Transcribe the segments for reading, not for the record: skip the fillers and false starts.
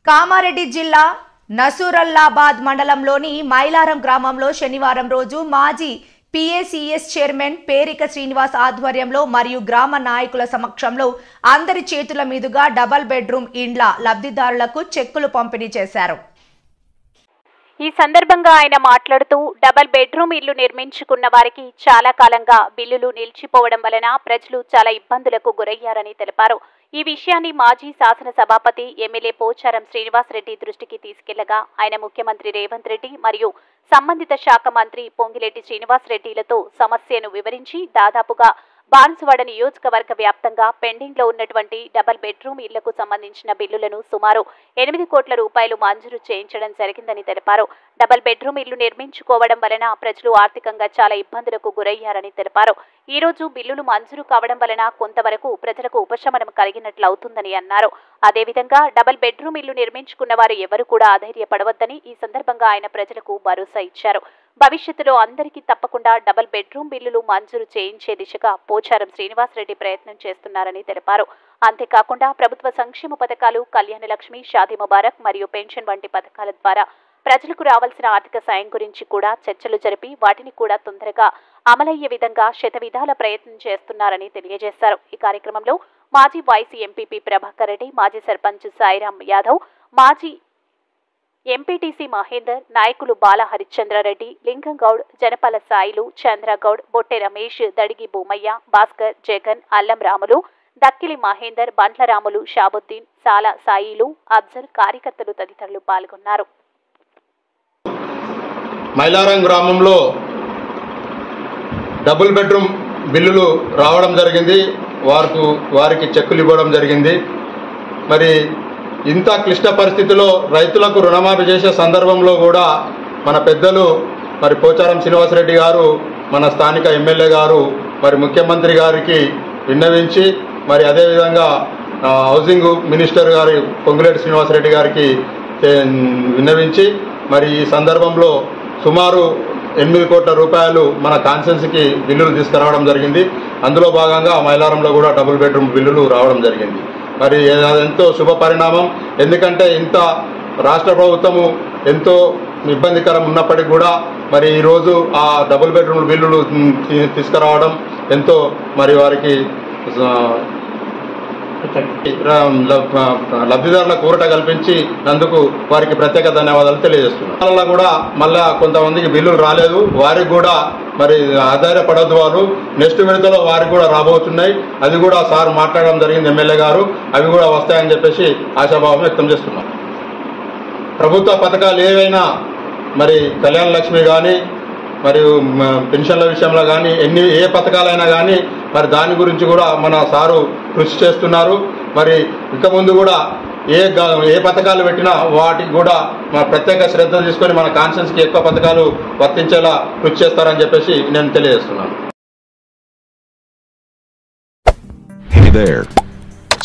కామారెడ్డి జిల్లా నసూరల్లాబాద్ మండలంలోని మైలారం గ్రామంలో శనివారం రోజు మాజీ పిఏసిఎస్ చైర్మన్ పేరిక శ్రీనివాస్ ఆధ్వర్యంలో మరియు గ్రామ నాయకుల సమక్షంలో అందరి చేతుల మీదుగా డబుల్ బెడ్రూమ్ ఇండ్ల లబ్ధిదారులకు చెక్కులు పంపిణీ చేశారు. ఈ సందర్భంగా ఆయన మాట్లాడుతూ డబుల్ బెడ్రూమ్ ఇల్లు నిర్మించుకున్న వారికి చాలా కాలంగా బిల్లులు నిలిచిపోవడం వలన ప్రజలు చాలా ఇబ్బందులకు గురయ్యారని తెలిపారు. ఈ విషయాన్ని మాజీ శాసన సభాపతి ఎమ్మెల్యే పోచారం శ్రీనివాసరెడ్డి దృష్టికి తీసుకెళ్లగా ఆయన ముఖ్యమంత్రి రేవంత్ రెడ్డి మరియు సంబంధిత శాఖ మంత్రి పొంగిలేటి శ్రీనివాసరెడ్డిలతో సమస్యను వివరించి దాదాపుగా బాన్సువాడ నియోజకవర్గ వ్యాప్తంగా పెండింగ్ లో ఉన్నటువంటి డబుల్ బెడ్రూమ్ ఇళ్లకు సంబంధించిన బిల్లులను సుమారు 8 కోట్ల రూపాయలు మంజూరు చేయించడం జరిగిందని తెలిపారు. డబుల్ బెడ్రూమ్ ఇల్లు నిర్మించుకోవడం వలన ప్రజలు ఆర్థికంగా చాలా ఇబ్బందులకు గురయ్యారని తెలిపారు. ఈ రోజు బిల్లులు మంజూరు కావడం వలన కొంతవరకు ప్రజలకు ఉపశమనం కలిగినట్లవుతుందని అన్నారు. అదేవిధంగా డబుల్ బెడ్రూమ్ ఇల్లు నిర్మించుకున్న వారు ఎవరు కూడా అధైర్యపడవద్దని ఈ సందర్భంగా ఆయన ప్రజలకు భరోసా ఇచ్చారు. భవిష్యత్తులో అందరికీ తప్పకుండా డబుల్ బెడ్రూమ్ బిల్లులు మంజూరు చేయించే దిశగా పోచారం శ్రీనివాసరెడ్డి ప్రయత్నం చేస్తున్నారని తెలిపారు. అంతేకాకుండా ప్రభుత్వ సంక్షేమ పథకాలు, కళ్యాణ లక్ష్మి, షాదీ ముబారక్ మరియు పెన్షన్ వంటి పథకాల ద్వారా ప్రజలకు రావాల్సిన ఆర్థిక సాయం గురించి కూడా చర్చలు జరిపి వాటిని కూడా తొందరగా అమలయ్యే విధంగా శతవిధాల ప్రయత్నం చేస్తున్నారని తెలియజేశారు. ఈ కార్యక్రమంలో మాజీ వైసీ ఎంపీపీ ప్రభాకర్ రెడ్డి, మాజీ సర్పంచ్ సాయిరాం యాదవ్, మాజీ ఎంపీటీసీ మహేందర్, నాయకులు బాల హరిశ్చంద్రారెడ్డి, లింగంగౌడ్, జనపాల సాయిలు, చంద్రగౌడ్, బొట్టె రమేష్, దడిగి భూమయ్య, భాస్కర్, జగన్, అల్లం రాములు, దక్కిలి మహేందర్, బండ్ల రాములు, షాబుద్దీన్, సాల సాయిలు, అఫ్జల్, కార్యకర్తలు తదితరులు పాల్గొన్నారు. మైలారం గ్రామంలో డబుల్ బెడ్రూమ్ బిల్లులు రావడం జరిగింది. వారికి చెక్కులు ఇవ్వడం జరిగింది. మరి ఇంత క్లిష్ట పరిస్థితిలో రైతులకు రుణమాఫీ చేసే సందర్భంలో కూడా మన పెద్దలు మరి పోచారం శ్రీనివాసరెడ్డి గారు, మన స్థానిక ఎమ్మెల్యే గారు మరి ముఖ్యమంత్రి గారికి విన్నవించి, మరి అదేవిధంగా హౌసింగ్ మినిస్టర్ గారి పొంగులేటి శ్రీనివాసరెడ్డి గారికి విన్నవించి మరి ఈ సందర్భంలో సుమారు 8 కోట్ల రూపాయలు మన కాన్స్టిట్యున్సీకి బిల్లులు తీసుకురావడం జరిగింది. అందులో భాగంగా మైలారంలో కూడా డబుల్ బెడ్రూమ్ బిల్లులు రావడం జరిగింది. మరి ఎంతో శుభ పరిణామం. ఎందుకంటే ఇంత రాష్ట్ర ప్రభుత్వము ఎంతో ఇబ్బందికరం ఉన్నప్పటికీ కూడా మరి ఈరోజు ఆ డబుల్ బెడ్రూమ్ బిల్లులు తీసుకురావడం ఎంతో మరి వారికి లబ్ధిదారుల కూరట కల్పించినందుకు వారికి ప్రత్యేక ధన్యవాదాలు తెలియజేస్తున్నాం. అలా కూడా మళ్ళా కొంతమందికి బిల్లులు రాలేదు, వారికి కూడా మరి ఆధారపడద్దు. వారు నెక్స్ట్ విడతలో వారికి కూడా రాబోతున్నాయి. అది కూడా సార్ మాట్లాడడం జరిగింది ఎమ్మెల్యే గారు. అవి కూడా వస్తాయని చెప్పేసి ఆశాభావం వ్యక్తం చేస్తున్నాం. ప్రభుత్వ పథకాలు ఏవైనా మరి కళ్యాణ లక్ష్మి కానీ మరియు పెన్షన్ల విషయంలో కానీ ఏ పథకాలైనా కానీ మరి దాని గురించి కూడా మన సారు కృషి చేస్తున్నారు. మరి ఇక ముందు కూడా ఏ పథకాలు పెట్టినా వాటికి కూడా మన ప్రత్యేక శ్రద్ధ తీసుకొని మన కాన్స్టిట్యున్సీకి ఎక్కువ పథకాలు వర్తించేలా కృషి చేస్తారని చెప్పేసి నేను తెలియజేస్తున్నాను. Hey there.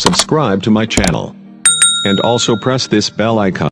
Subscribe to my channel and also press this bell icon.